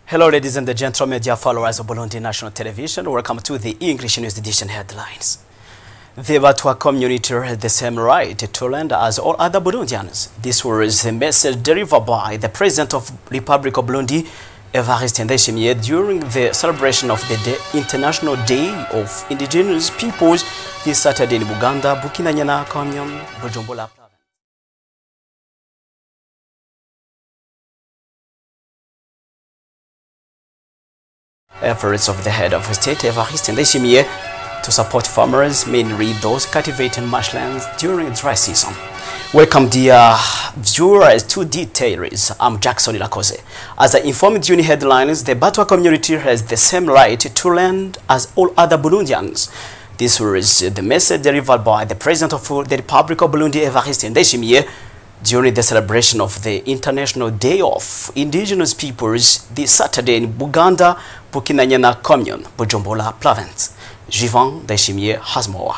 Hello, ladies and gentlemen, dear followers of Burundi National Television. Welcome to the English News Edition headlines. The Batwa community has the same right to land as all other Burundians. This was the message delivered by the President of the Republic of Burundi, Evariste Ndayishimiye, during the celebration of the International Day of Indigenous Peoples this Saturday in Buganda, Bukinanyana, Kanyon, Bujumbura. Efforts of the head of state, Evariste Ndayishimiye, to support farmers, mainly those cultivating marshlands during dry season. Welcome, dear viewers, to details. I'm Jackson Ilakoze. As I informed you in headlines, the Batwa community has the same right to land as all other Burundians. This was the message delivered by the President of the Republic of Burundi, Evariste Ndayishimiye, during the celebration of the International Day of Indigenous Peoples this Saturday in Buganda, Bukinanyana Commune, Bujumbura Province. Jivan Ndayishimiye has more.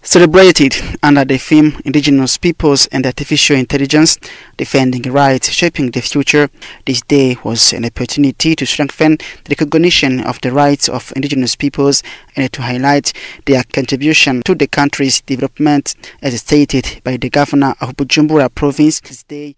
Celebrated under the theme Indigenous Peoples and Artificial Intelligence, Defending Rights, Shaping the Future, this day was an opportunity to strengthen the recognition of the rights of Indigenous peoples and to highlight their contribution to the country's development, as stated by the Governor of Bujumbura Province. This day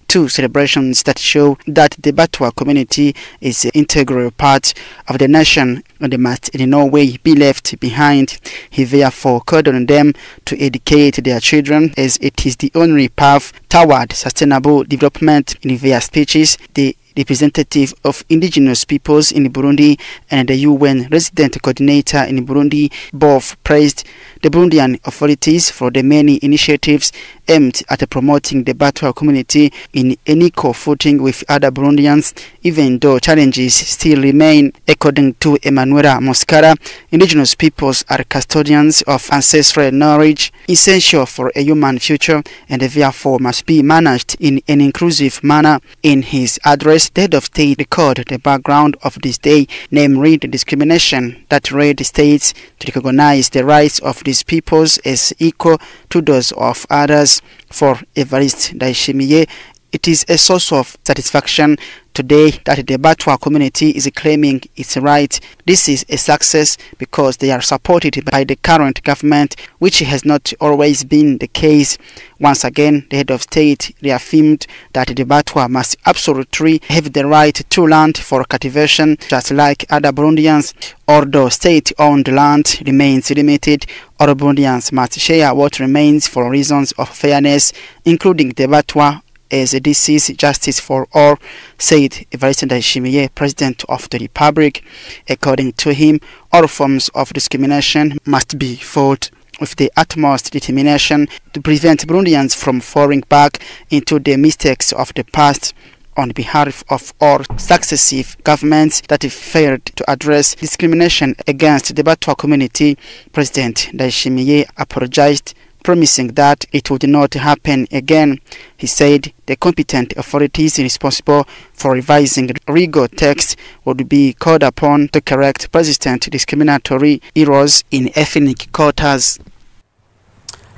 two celebrations that show that the Batwa community is an integral part of the nation and they must in no way be left behind. He therefore called on them to educate their children, as it is the only path toward sustainable development. In their speeches, the representative of indigenous peoples in Burundi and the UN resident coordinator in Burundi both praised the Burundian authorities for the many initiatives aimed at promoting the Batwa community in an equal footing with other Burundians, even though challenges still remain. According to Emanuela Moscara, indigenous peoples are custodians of ancestral knowledge, essential for a human future, and therefore must be managed in an inclusive manner. In his address, the head of state recorded the background of this day, namely the discrimination that led states to recognize the rights of these peoples as equal to those of others. For Evariste Ndayishimiye, it is a source of satisfaction today that the Batwa community is claiming its right. This is a success because they are supported by the current government, which has not always been the case. Once again, the head of state reaffirmed that the Batwa must absolutely have the right to land for cultivation, just like other Burundians. Although state-owned land remains limited, all Burundians must share what remains for reasons of fairness, including the Batwa, as this is justice for all, said Evariste Ndayishimiye, President of the Republic. According to him, all forms of discrimination must be fought with the utmost determination to prevent Burundians from falling back into the mistakes of the past. On behalf of all successive governments that have failed to address discrimination against the Batwa community, President Ndayishimiye apologized, promising that it would not happen again. He said the competent authorities responsible for revising legal text would be called upon to correct persistent discriminatory errors in ethnic quotas.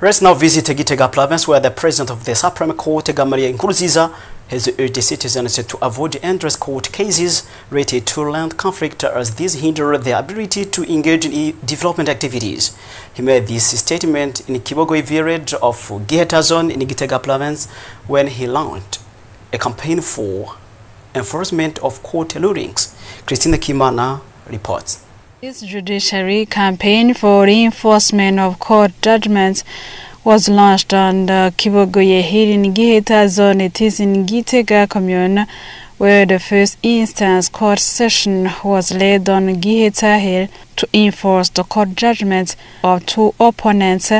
Let's now visit Gitega Province, where the President of the Supreme Court, Gamaliel Nkurunziza, has urged citizens to avoid endless court cases related to land conflict, as these hinder their ability to engage in development activities. He made this statement in Kibogwe village of Giheta zone in Gitega Province when he launched a campaign for enforcement of court rulings. Christina Kimana reports. This judiciary campaign for reinforcement of court judgments was launched on the Kibogoye Hill in Giheta zone. It is in Gitega commune, where the first instance court session was led on Giheta Hill to enforce the court judgments of two opponents,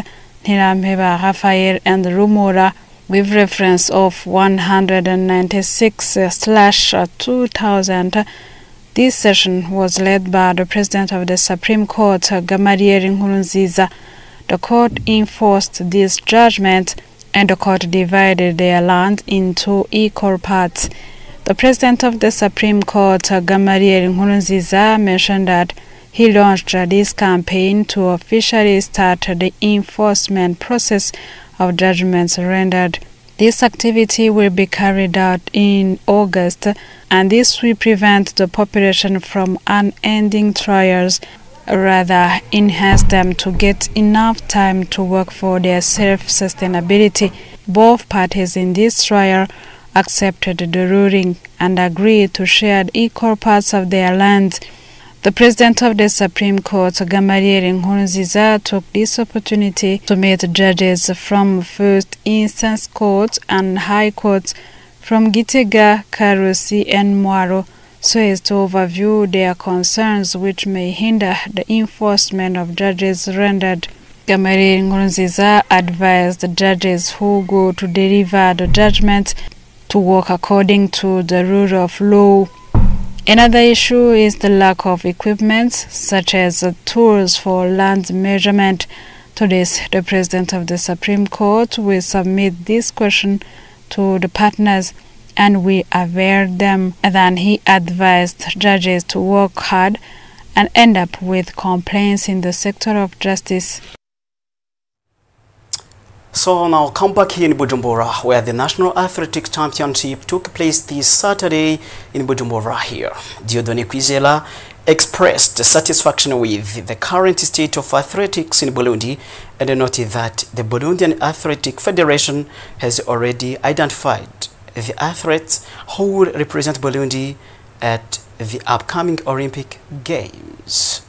Nirampeba Raphael and Rumora, with reference of 196/2000. This session was led by the President of the Supreme Court, Gamaliel Nkurunziza. The court enforced this judgment, and the court divided their land into equal parts. The President of the Supreme Court, Gamaliel Nkurunziza, mentioned that he launched this campaign to officially start the enforcement process of judgments rendered. This activity will be carried out in August, and this will prevent the population from unending trials, rather enhance them to get enough time to work for their self-sustainability. Both parties in this trial accepted the ruling and agreed to share equal parts of their land. The President of the Supreme Court, Gamaliel Nkurunziza, took this opportunity to meet judges from First Instance Court and High Court from Gitega, Karusi and Mwaro, so as to overview their concerns which may hinder the enforcement of judges rendered. Gamaliel Nkurunziza advised the judges who go to deliver the judgment to work according to the rule of law. Another issue is the lack of equipment, such as tools for land measurement. To this, the President of the Supreme Court will submit this question to the partners and will avail them. Then he advised judges to work hard and end up with complaints in the sector of justice. So now come back here in Bujumbura, where the National Athletic Championship took place this Saturday in Bujumbura here. Dieudonné Kwizera expressed satisfaction with the current state of athletics in Burundi and noted that the Burundian Athletic Federation has already identified the athletes who will represent Burundi at the upcoming Olympic Games.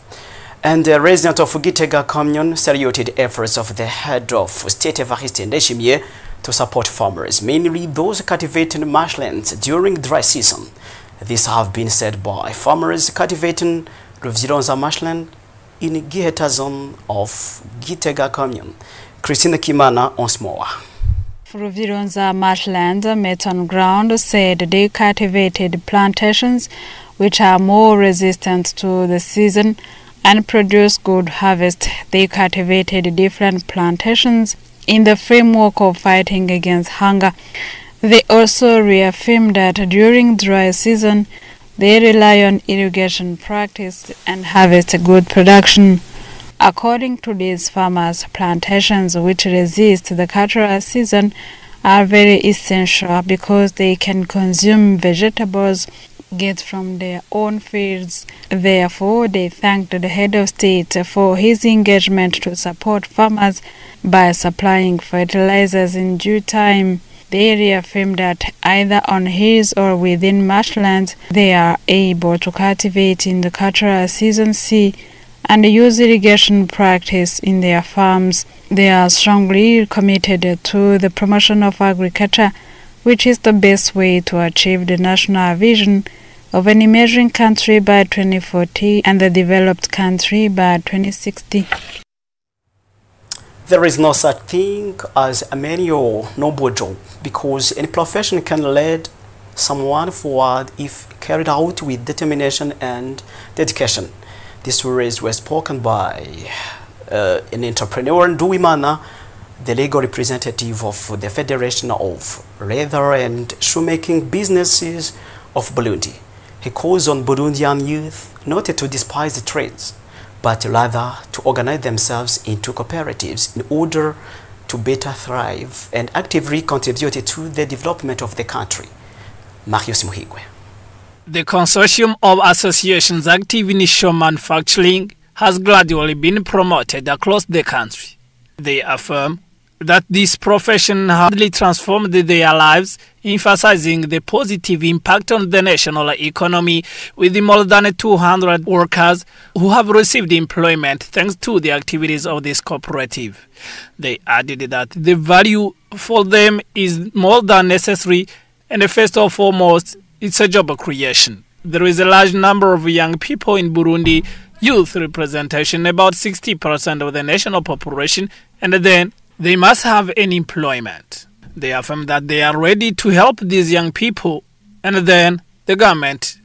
And the resident of Gitega Commune saluted efforts of the head of state Evariste Ndayishimiye to support farmers, mainly those cultivating marshlands during dry season. This have been said by farmers cultivating Ruvyironza marshland in Giheta zone of Gitega Commune. Christina Kimana once more. Ruvyironza marshland met on ground said they cultivated plantations which are more resistant to the season and produce good harvest. They cultivated different plantations in the framework of fighting against hunger. They also reaffirmed that during dry season, they rely on irrigation practice and harvest good production. According to these farmers, plantations which resist the cultural season are very essential because they can consume vegetables get from their own fields. Therefore, they thanked the head of state for his engagement to support farmers by supplying fertilizers in due time. They reaffirmed that either on his or within marshlands, they are able to cultivate in the cultural season C and use irrigation practice in their farms. They are strongly committed to the promotion of agriculture, which is the best way to achieve the national vision of an emerging country by 2040 and the developed country by 2060. There is no such thing as a manual noble job, because any profession can lead someone forward if carried out with determination and dedication. These words were spoken by an entrepreneur, Nduwimana, the legal representative of the Federation of Leather and Shoemaking Businesses of Burundi. He calls on Burundian youth not to despise the trades, but rather to organize themselves into cooperatives in order to better thrive and actively contribute to the development of the country. Marius Muhigwe. The consortium of associations active in shoe manufacturing has gradually been promoted across the country. They affirm that this profession has hardly transformed their lives, emphasizing the positive impact on the national economy with more than 200 workers who have received employment thanks to the activities of this cooperative. They added that the value for them is more than necessary, and first and foremost, it's a job creation. There is a large number of young people in Burundi, youth representation, about 60% of the national population, and then they must have an employment. They affirm that they are ready to help these young people, and then the government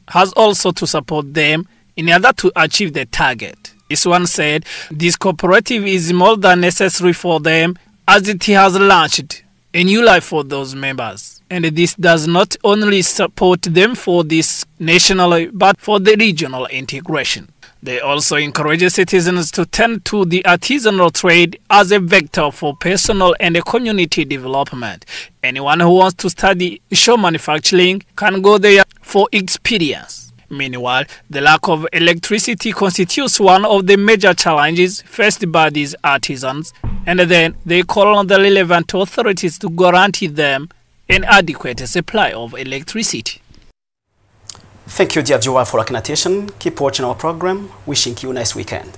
has also to support them in order to achieve the target. This one said this cooperative is more than necessary for them as it has launched a new life for those members. And this does not only support them for this national, but for the regional integration. They also encourage citizens to turn to the artisanal trade as a vector for personal and community development. Anyone who wants to study shoe manufacturing can go there for experience. Meanwhile, the lack of electricity constitutes one of the major challenges faced by these artisans, and then they call on the relevant authorities to guarantee them an adequate supply of electricity. Thank you, dear viewer, for looking attention. Keep watching our program. Wishing you a nice weekend.